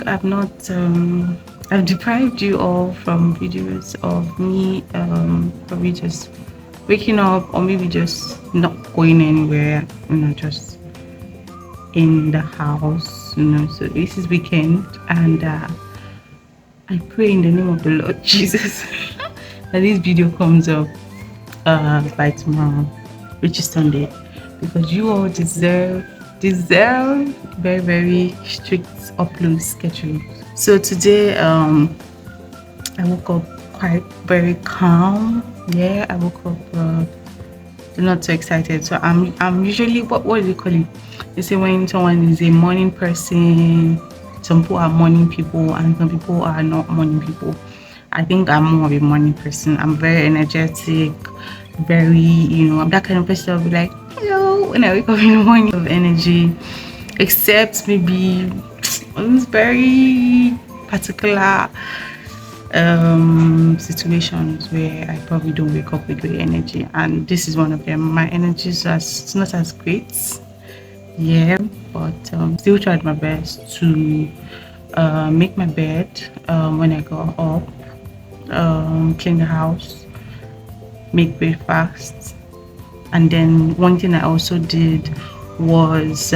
think I've not I've deprived you all from videos of me probably just waking up or maybe just not going anywhere, just in the house, So this is weekend, and I pray in the name of the Lord Jesus that this video comes up by tomorrow, which is Sunday, because you all deserve very, very strict upload schedule. So today I woke up quite very calm. Yeah, I woke up not too excited. So I'm usually, what do you call it? They say when someone is a morning person, some people are morning people and some people are not morning people. I think I'm more of a morning person. I'm very energetic, very, I'm that kind of person that'll be like, hello, when I wake up in the morning, of energy, except maybe it's very particular situations where I probably don't wake up with great energy, and this is one of them. My energy is not as great, yeah, but still tried my best to make my bed when I go up, clean the house, make breakfast, and then one thing I also did was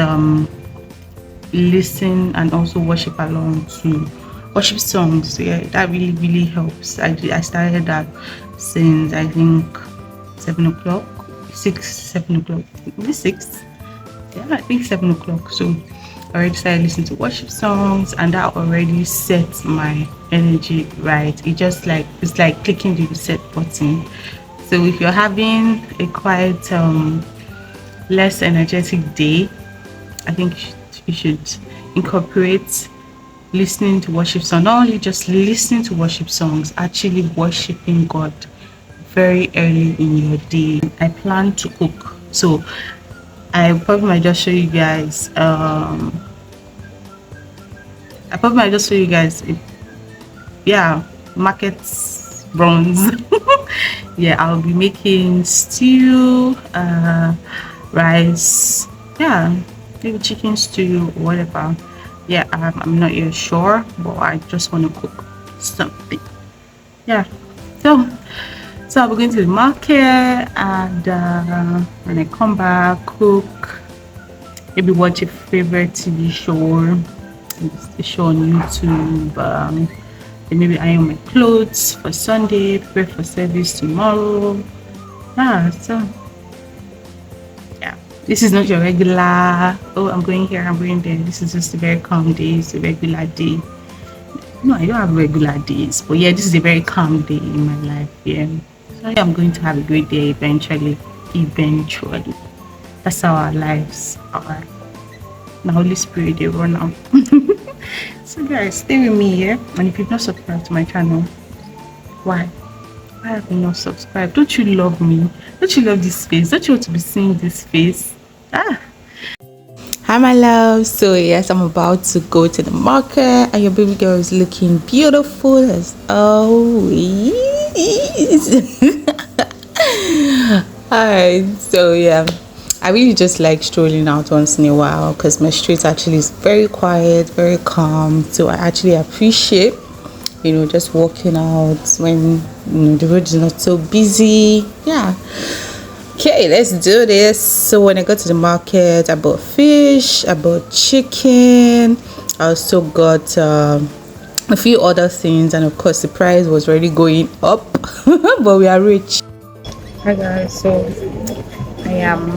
listen and also worship along to worship songs. Yeah, that really helps. I started that since I think 7 o'clock, 7 o'clock, maybe 6. Yeah, I think 7 o'clock. So I already started listening to worship songs, and that already sets my energy right. It's like clicking the reset button. So if you're having a quite less energetic day, I think you should incorporate listening to worship songs. Not only just listening to worship songs, actually worshiping God very early in your day. I plan to cook, so I probably might just show you guys market runs. Yeah, I'll be making stew, rice, yeah, maybe chicken stew or whatever. Yeah, I'm not yet sure, but I just want to cook something. Yeah, so I'll be going to the market, and when I come back, cook, maybe watch a favorite TV show, a show on YouTube, then maybe iron my clothes for Sunday, prepare for service tomorrow. Yeah, so yeah, this is not your regular, oh, I'm going here, I'm going there. This is just a very calm day. It's a regular day. No, I don't have regular days, but yeah, this is a very calm day in my life. Yeah, so yeah, I'm going to have a great day eventually. That's how our lives are. The Holy Spirit, they run out. So guys, stay with me here. And if you've not subscribed to my channel, why have you not subscribed? Don't you love me? Don't you love this face? Don't you want to be seeing this face? Hi my love. So yes, I'm about to go to the market, and your baby girl is looking beautiful as always. Alright, so yeah, I really just like strolling out once in a while because my street actually is very quiet, very calm. So I actually appreciate, just walking out when the road is not so busy. Yeah. Okay, let's do this. So when I got to the market, I bought fish, I bought chicken, I also got a few other things, and of course the price was already going up, but we are rich. Hi guys, so I am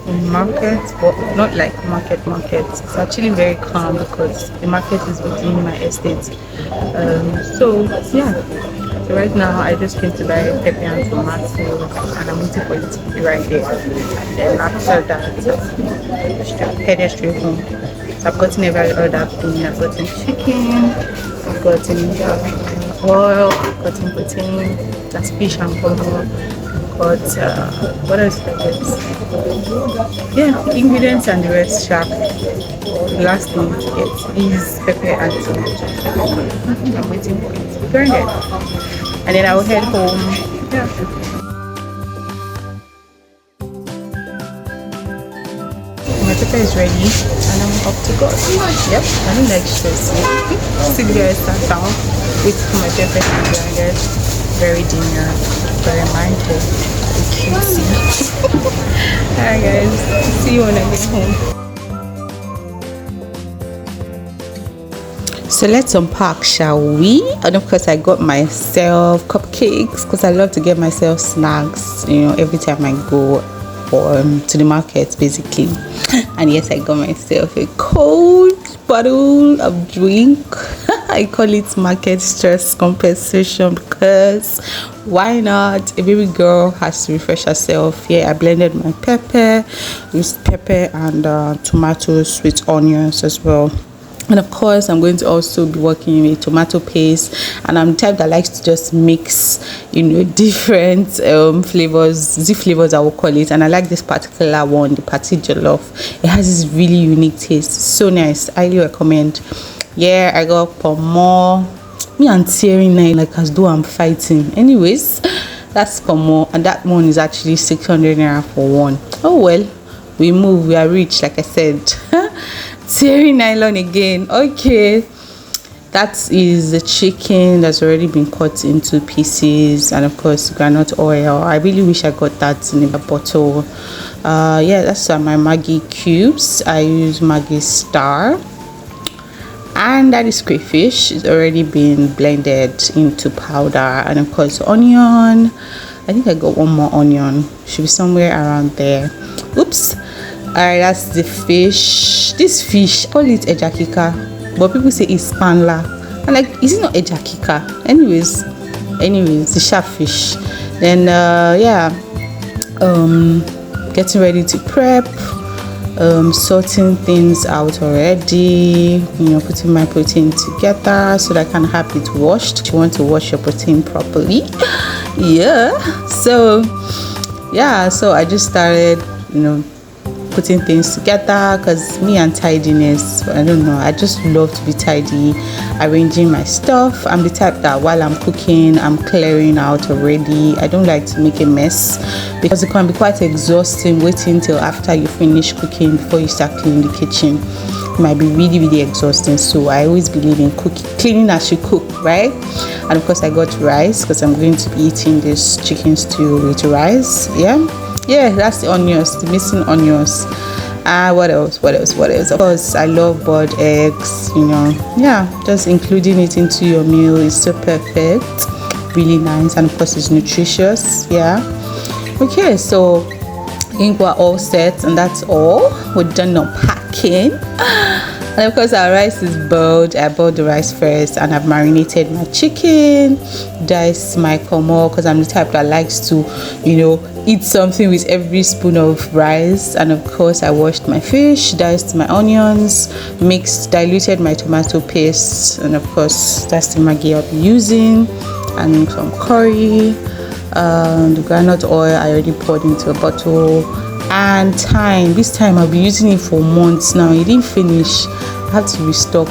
in the market, but not like market. It's actually very calm because the market is within my estate. So yeah. So right now I just came to buy pepper and tomatoes, and I'm waiting for it to be right there. And then after that, headed straight home. So I've gotten every other thing. I've gotten chicken, I've gotten oil, I've gotten protein, that's fish and corn. But what else did I get? Yeah, ingredients and the rest sharp. The last thing to get is pepper and tomato. I'm waiting for it to be grinded, and then I will head home. Yeah. My pepper is ready, and I'm up to God. Yep, I don't like stress. Sit there, sat down, wait for my pepper to be blended. Very demure, very mindful, cutesy. Alright guys, see you when I get home. So let's unpack, shall we? And of course I got myself cupcakes because I love to get myself snacks, every time I go to the market basically. And yes, I got myself a cold bottle of drink. I call it market stress compensation because why not? A baby girl has to refresh herself. Yeah, I blended my pepper, used pepper and tomatoes with onions as well. And of course, I'm going to also be working with tomato paste, and I'm the type that likes to just mix, different flavors, Z flavors I will call it. And I like this particular one, the Patty Jollof. It has this really unique taste, so nice. I highly recommend. Yeah, I got pomo. Me and tearing night like as though I'm fighting. Anyways, that's pomo, and that one is actually 600 naira for one. Oh well, we move. We are rich, like I said. Tearing nylon again. Okay, that is the chicken that's already been cut into pieces, and of course granite oil. I really wish I got that in a bottle. Yeah, that's my Maggi cubes. I use Maggi Star, and that is crayfish. It's already been blended into powder, and of course onion. I think I got one more onion, should be somewhere around there. Oops. Alright, that's the fish. This fish, I call it ejakika, but people say it's panla. I'm like, is it not ejakika? Anyways, the sharp fish. Then yeah, getting ready to prep, sorting things out already, putting my protein together so that I can have it washed. You want to wash your protein properly. Yeah, so I just started, putting things together because me and tidiness, I don't know, I just love to be tidy, arranging my stuff. I'm the type that while I'm cooking, I'm clearing out already. I don't like to make a mess because it can be quite exhausting waiting till after you finish cooking before you start cleaning the kitchen. It might be really, really exhausting. So I always believe in cleaning as you cook, right? And of course I got rice because I'm going to be eating this chicken stew with rice. Yeah, that's the onions, the missing onions. What else? Of course, I love boiled eggs, Yeah, just including it into your meal is so perfect. Really nice, and of course, it's nutritious. Yeah. Okay, so I think we're all set, and that's all. We're done unpacking. And of course our rice is boiled. I boiled the rice first, and I've marinated my chicken, diced my pomo because I'm the type that likes to, eat something with every spoon of rice. And of course I washed my fish, diced my onions, diluted my tomato paste, and of course that's the Maggi I'll be using, and some curry. The granite oil I already poured into a bottle. And thyme. This time I'll be using it for months now. It didn't finish. I have to restock.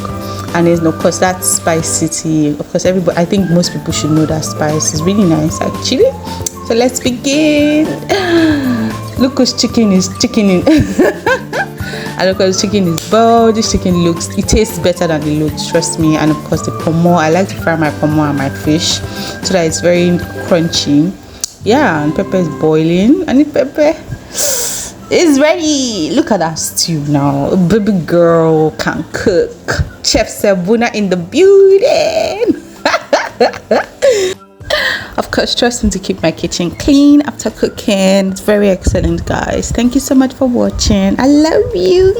And then of course that Spice City. Of course I think most people should know that spice is really nice actually. So let's begin. Look, whose chicken is chickening. And of course chicken is boiled. This chicken it tastes better than it looks, trust me. And of course the pomo, I like to fry my pomo and my fish so that it's very crunchy. Yeah, and pepper is boiling, and the pepper is ready. Look at that stew now. A baby girl can cook. Chef Sabuna in the building. Of course, trust me to keep my kitchen clean after cooking. It's very excellent, guys. Thank you so much for watching. I love you.